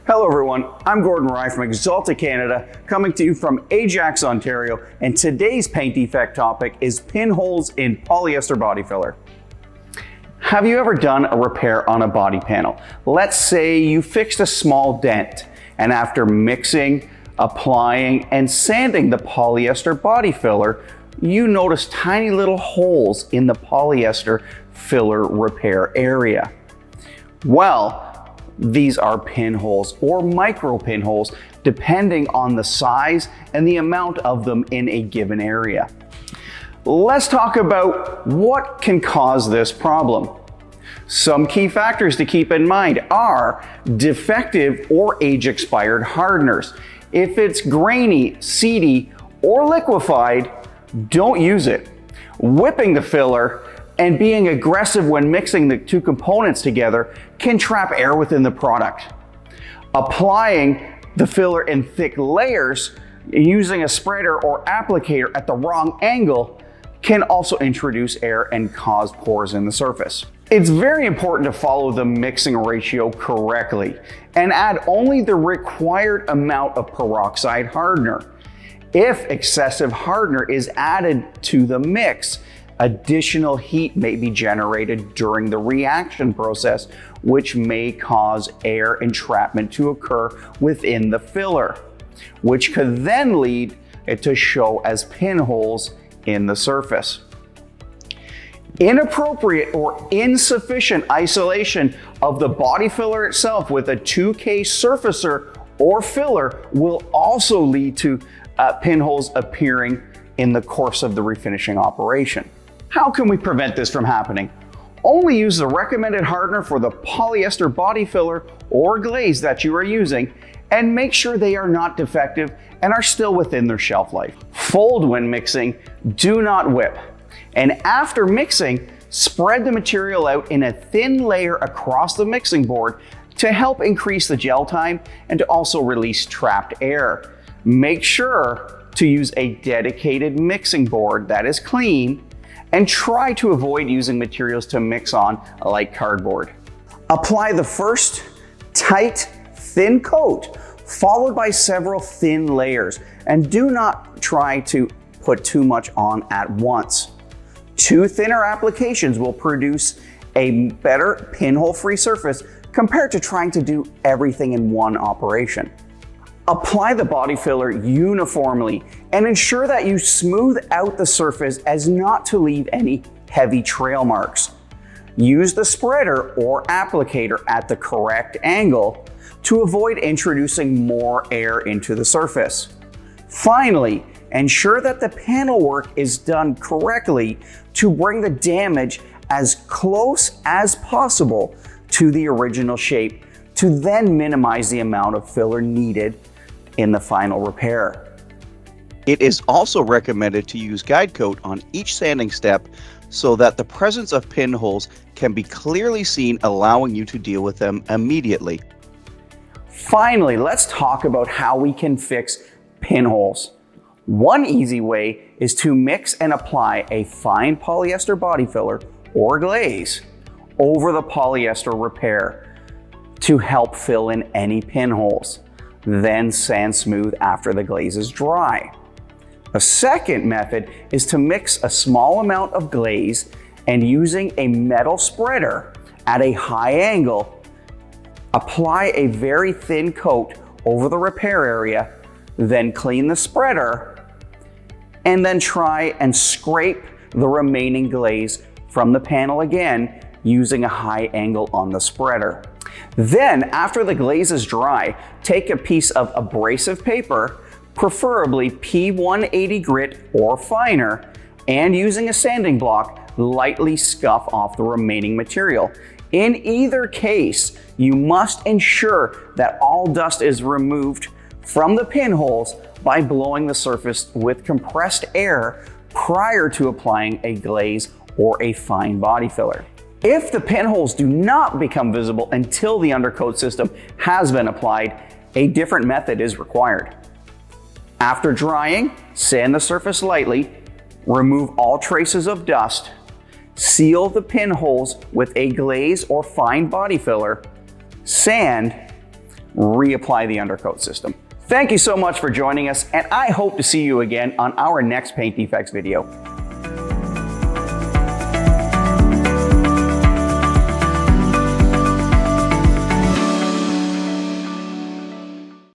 Hello everyone, I'm Gordon Rye from AXALTA Canada, coming to you from Ajax, Ontario, and today's paint defect topic is pinholes in polyester body filler. Have you ever done a repair on a body panel? Let's say you fixed a small dent, and after mixing, applying, and sanding the polyester body filler, you notice tiny little holes in the polyester filler repair area. Well, these are pinholes or micro pinholes, depending on the size and the amount of them in a given area. Let's talk about what can cause this problem. Some key factors to keep in mind are defective or age-expired hardeners. If it's grainy, seedy, or liquefied, don't use it. Whipping the filler and being aggressive when mixing the two components together can trap air within the product. Applying the filler in thick layers using a spreader or applicator at the wrong angle can also introduce air and cause pores in the surface. It's very important to follow the mixing ratio correctly and add only the required amount of peroxide hardener. If excessive hardener is added to the mix, additional heat may be generated during the reaction process, which may cause air entrapment to occur within the filler, which could then lead it to show as pinholes in the surface. Inappropriate or insufficient isolation of the body filler itself with a 2K surfacer or filler will also lead to pinholes appearing in the course of the refinishing operation. How can we prevent this from happening? Only use the recommended hardener for the polyester body filler or glaze that you are using, and make sure they are not defective and are still within their shelf life. Fold when mixing, do not whip. And after mixing, spread the material out in a thin layer across the mixing board to help increase the gel time and to also release trapped air. Make sure to use a dedicated mixing board that is clean, and try to avoid using materials to mix on like cardboard. Apply the first tight, thin coat, followed by several thin layers, and do not try to put too much on at once. 2 thinner applications will produce a better pinhole-free surface compared to trying to do everything in one operation. Apply the body filler uniformly and ensure that you smooth out the surface as not to leave any heavy trail marks. Use the spreader or applicator at the correct angle to avoid introducing more air into the surface. Finally, ensure that the panel work is done correctly to bring the damage as close as possible to the original shape to then minimize the amount of filler needed in the final repair. It is also recommended to use guide coat on each sanding step so that the presence of pinholes can be clearly seen, allowing you to deal with them immediately. Finally, let's talk about how we can fix pinholes. One easy way is to mix and apply a fine polyester body filler or glaze over the polyester repair to help fill in any pinholes. Then sand smooth after the glaze is dry. A second method is to mix a small amount of glaze and using a metal spreader at a high angle, apply a very thin coat over the repair area, then clean the spreader, and then try and scrape the remaining glaze from the panel again using a high angle on the spreader. Then, after the glaze is dry, take a piece of abrasive paper, preferably P180 grit or finer, and using a sanding block, lightly scuff off the remaining material. In either case, you must ensure that all dust is removed from the pinholes by blowing the surface with compressed air prior to applying a glaze or a fine body filler. If the pinholes do not become visible until the undercoat system has been applied, a different method is required. After drying, sand the surface lightly, remove all traces of dust, seal the pinholes with a glaze or fine body filler, sand, reapply the undercoat system. Thank you so much for joining us, and I hope to see you again on our next paint defects video.